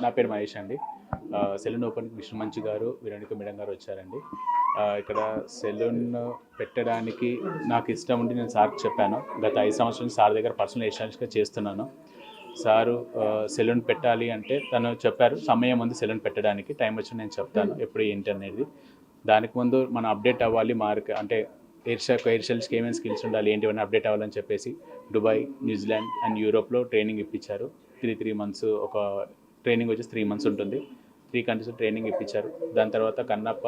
నా పేరు మహేష్ అండి. సెలూన్ ఓపెన్కి విష్ణు మంచు గారు, విరణిక మేడం గారు వచ్చారండి. ఇక్కడ సెలూన్ పెట్టడానికి నాకు ఇష్టం ఉండి నేను సార్కి చెప్పాను. గత 5 సంవత్సరాలు సార్ దగ్గర పర్సనల్ ఎస్టాబ్లిష్గా చేస్తున్నాను. సారు సెలూన్ పెట్టాలి అంటే తను చెప్పారు, సమయం ఉంది సెలూన్ పెట్టడానికి, టైం వచ్చి నేను చెప్తాను ఎప్పుడు ఏంటి అనేది. దానికి ముందు మనం అప్డేట్ అవ్వాలి, అంటే హెయిర్ స్టైల్స్కి ఏమేమి స్కిల్స్ ఉండాలి ఏంటివన్నీ అప్డేట్ అవ్వాలని చెప్పేసి దుబాయ్, న్యూజిలాండ్ అండ్ యూరోప్లో ట్రైనింగ్ ఇప్పించారు. 3 months ఒక ట్రైనింగ్ వచ్చేసి 3 months ఉంటుంది. 3 countries ట్రైనింగ్ ఇప్పించారు. దాని తర్వాత కన్నప్ప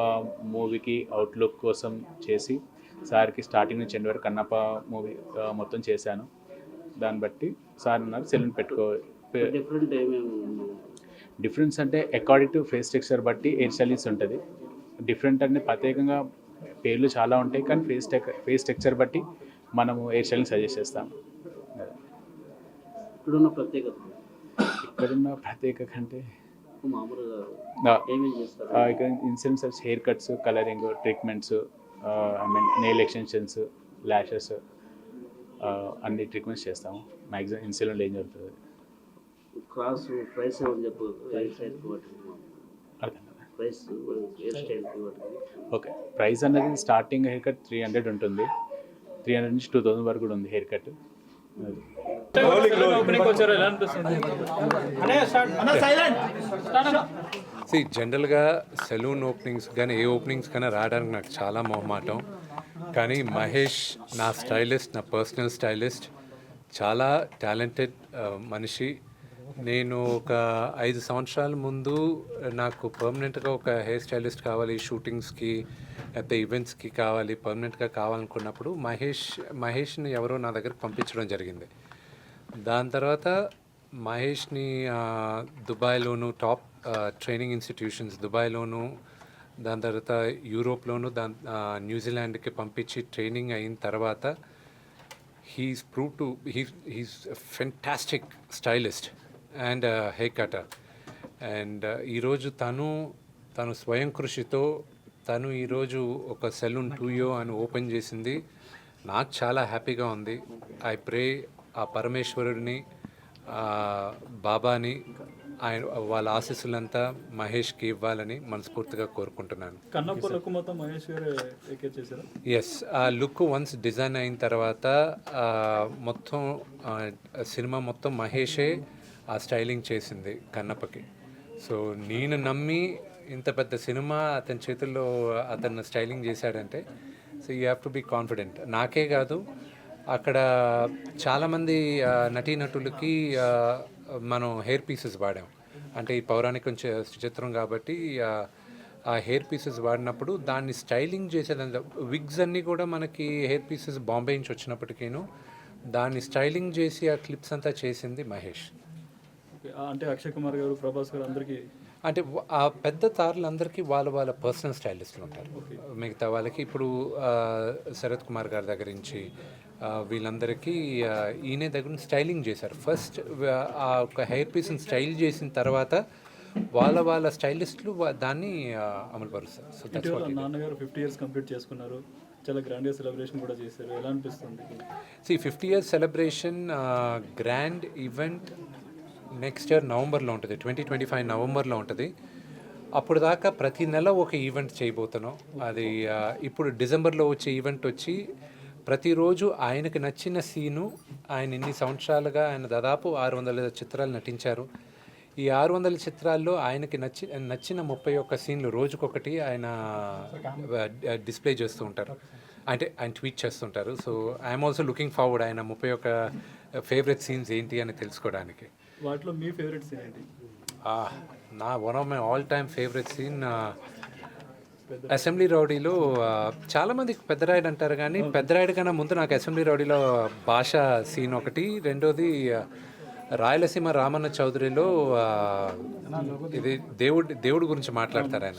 మూవీకి అవుట్లుక్ కోసం చేసి సార్కి స్టార్టింగ్ నుంచి ఎండ్ వరకు కన్నప్ప మూవీ మొత్తం చేశాను. దాన్ని బట్టి సార్ అన్నారు సెలూన్ డిఫరెన్స్ అంటే అకార్డింగ్ టు ఫేస్ టెక్స్చర్ బట్టి హెయిర్ స్టైలింగ్స్ ఉంటుంది. డిఫరెంట్ అంటే ప్రత్యేకంగా పేర్లు చాలా ఉంటాయి, కానీ ఫేస్ టెక్స్చర్ బట్టి మనము హెయిర్ స్టైలింగ్ సజెస్ట్ చేస్తాము. ఇక్కడున్న ప్రత్యేకత అంటే ఇక్కడ ఇన్సెన్స్ hair cuts, colouring, treatments, nail extensions, lashes అన్ని ట్రీట్మెంట్స్ చేస్తాము. మ్యాక్సిమం ఇన్సెలూన్లో ఏం జరుగుతుంది. ఓకే, ప్రైస్ అనేది స్టార్టింగ్ హెయిర్ కట్ 300 ఉంటుంది. 300 నుంచి 2000 వరకు కూడా ఉంది హెయిర్ కట్. జనరల్గా సెలూన్ ఓపెనింగ్స్ కానీ ఏ ఓపెనింగ్స్ కానీ రావడానికి నాకు చాలా మొహమాటం. కానీ మహేష్ నా స్టైలిస్ట్, నా పర్సనల్ స్టైలిస్ట్, చాలా టాలెంటెడ్ మనిషి. నేను ఒక 5 సంవత్సరాల ముందు నాకు పర్మనెంట్గా ఒక హెయిర్ స్టైలిస్ట్ కావాలి, షూటింగ్స్కి లేకపోతే ఈవెంట్స్కి కావాలి, పర్మనెంట్గా కావాలనుకున్నప్పుడు మహేష్ని ఎవరో నా దగ్గరికి పంపించడం జరిగింది. దాని తర్వాత మహేష్ని దుబాయ్లోను టాప్ ట్రైనింగ్ ఇన్స్టిట్యూషన్స్ దుబాయ్లోను, దాని తర్వాత యూరోప్లోను, న్యూజిలాండ్కి పంపించి ట్రైనింగ్ అయిన తర్వాత he's fantastic stylist and hair cutter. And ఈరోజు తను స్వయం కృషితో తను ఈరోజు ఒక సెలూన్ 2 అని ఓపెన్ చేసింది. నాకు చాలా హ్యాపీగా ఉంది. ఐ ప్రే ఆ పరమేశ్వరుడిని, బాబాని, ఆయన వాళ్ళ ఆశీస్సులంతా మహేష్కి ఇవ్వాలని మనస్ఫూర్తిగా కోరుకుంటున్నాను. ఎస్, ఆ లుక్ వన్స్ డిజైన్ అయిన తర్వాత మొత్తం సినిమా మొత్తం మహేషే ఆ స్టైలింగ్ చేసింది కన్నప్పకి. సో నేను నమ్మి ఇంత పెద్ద సినిమా అతని చేతుల్లో అతను స్టైలింగ్ చేశాడంటే so you have to be confident. నాకే కాదు, అక్కడ చాలామంది నటీనటులకి మనం హెయిర్ పీసెస్ వాడాం. అంటే ఈ పౌరాణికం చిత్రం కాబట్టి ఆ హెయిర్ పీసెస్ వాడినప్పుడు దాన్ని స్టైలింగ్ చేసేదంతా విగ్స్ అన్నీ కూడా మనకి హెయిర్ పీసెస్ బాంబే నుంచి వచ్చినప్పటికీను దాన్ని స్టైలింగ్ చేసి ఆ క్లిప్స్ అంతా చేసింది మహేష్. అంటే అక్షయ్ కుమార్ గారు, ప్రభాస్ గారు అందరికీ, అంటే ఆ పెద్ద తారలందరికీ వాళ్ళ పర్సనల్ స్టైలిస్టులు ఉంటారు. మిగతా వాళ్ళకి ఇప్పుడు శరత్ కుమార్ గారి దగ్గర నుంచి వీళ్ళందరికీ ఈయన దగ్గర నుంచి స్టైలింగ్ చేశారు. ఫస్ట్ ఆ ఒక హెయిర్ పీస్ని స్టైల్ చేసిన తర్వాత వాళ్ళ స్టైలిస్టులు దాన్ని అమలుపరుస్తారు. సో నాన్నగారు 50 years కంప్లీట్ చేసుకున్నారు, చాలా గ్రాండ్గా సెలబ్రేషన్ కూడా చేశారు. ఎలా అనిపిస్తుంది? 50 years celebration grand event next year నవంబర్లో ఉంటుంది, 2025 నవంబర్లో ఉంటుంది. అప్పుడు దాకా ప్రతి నెల ఒక ఈవెంట్ చేయబోతున్నాం. అది ఇప్పుడు డిసెంబర్లో వచ్చే ఈవెంట్ వచ్చి ప్రతిరోజు ఆయనకు నచ్చిన సీను, ఆయన ఇన్ని సంవత్సరాలుగా ఆయన దాదాపు 600 చిత్రాలు నటించారు. ఈ 600 చిత్రాల్లో ఆయనకి నచ్చిన 31 సీన్లు రోజుకొకటి ఆయన డిస్ప్లే చేస్తూ ఉంటారు, అంటే ఆయన ట్వీట్ చేస్తుంటారు. So I'm also looking forward ఆయన 31 ఫేవరెట్ సీన్స్ ఏంటి అని తెలుసుకోవడానికి. వాటిలో మీ ఫేవరెట్ సీన్ ఏంటి? One of my all time favourite scene అసెంబ్లీ రౌడీలో. చాలామందికి పెద్దరాయుడు అంటారు, కానీ పెద్దరాయుడు కన్నా ముందు నాకు అసెంబ్లీ రౌడీలో భాష సీన్ ఒకటి, రెండోది రాయలసీమ రామన్న చౌదరిలో ఇది దేవుడి గురించి మాట్లాడతారు ఆయన.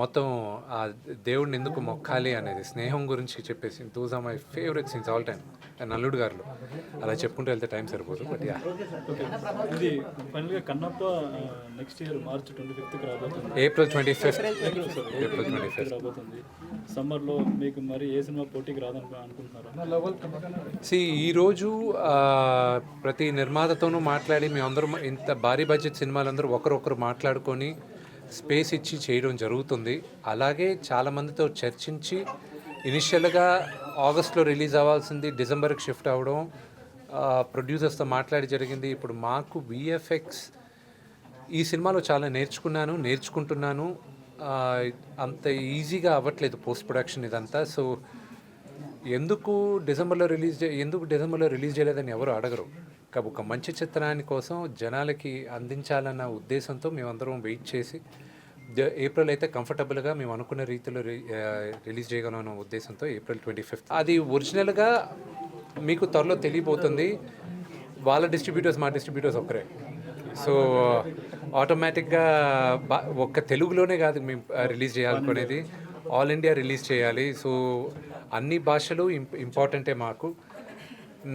మొత్తం ఆ దేవుడిని ఎందుకు మొక్కాలి అనేది, స్నేహం గురించి చెప్పేసి those are my favourite scenes all time. నల్లుడు గారులో అలా చెప్పుకుంటూ వెళ్తే టైం సరిపోదు. బట్ యా, ఓకే, ఇది ఫైనల్గా కన్నప్ప నెక్స్ట్ ఇయర్ మార్చ్ 25కి రాబోతుంది. April 25th. ఏప్రిల్ 25 రాబోతుంది. సమ్మర్లో మీకు మరి ఏ సినిమా పోటీకి రాదని అనుకుంటున్నారా? ఈరోజు ప్రతి నిర్మాతతోనూ మాట్లాడి మేమందరం ఇంత భారీ బడ్జెట్ సినిమాలందరూ ఒకరొకరు మాట్లాడుకొని స్పేస్ ఇచ్చి చేయడం జరుగుతుంది. అలాగే చాలామందితో చర్చించి ఇనిషియల్గా ఆగస్ట్లో రిలీజ్ అవ్వాల్సింది డిసెంబర్కి షిఫ్ట్ అవ్వడం, ప్రొడ్యూసర్స్తో మాట్లాడి జరిగింది. ఇప్పుడు మాకు విఎఫ్ఎక్స్ ఈ సినిమాలో చాలా నేర్చుకుంటున్నాను. అంత ఈజీగా అవ్వట్లేదు పోస్ట్ ప్రొడక్షన్ ఇదంతా. సో ఎందుకు డిసెంబర్లో రిలీజ్ చేయలేదని ఎవరు అడగరు. ఒక మంచి చిత్రాన్ని కోసం జనాలకి అందించాలన్న ఉద్దేశంతో మేమందరం వెయిట్ చేసి ఏప్రిల్ అయితే కంఫర్టబుల్గా మేము అనుకున్న రీతిలో రిలీజ్ చేయగలం అన్న ఉద్దేశంతో April 25th. అది ఒరిజినల్గా మీకు త్వరలో తెలియబోతుంది. వాళ్ళ డిస్ట్రిబ్యూటర్స్ మా డిస్ట్రిబ్యూటర్స్ ఒక్కరే. సో ఆటోమేటిక్గా ఒక్క తెలుగులోనే కాదు మేము రిలీజ్ చేయాలనుకునేది, ఆల్ ఇండియా రిలీజ్ చేయాలి. సో అన్ని భాషలు ఇంపార్టెంటే మాకు.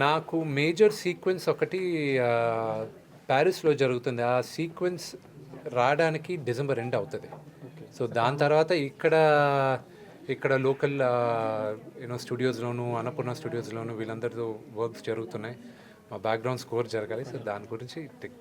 నాకు మేజర్ సీక్వెన్స్ ఒకటి ప్యారిస్లో జరుగుతుంది. ఆ సీక్వెన్స్ రావడానికి డిసెంబర్ ఎండ్ అవుతుంది. సో దాని తర్వాత ఇక్కడ లోకల్ స్టూడియోస్లోను, అన్నపూర్ణ స్టూడియోస్లోను వీళ్ళందరితో వర్క్స్ జరుగుతున్నాయి. మా బ్యాక్గ్రౌండ్ స్కోర్ జరగాలి. సో దాని గురించి టిక్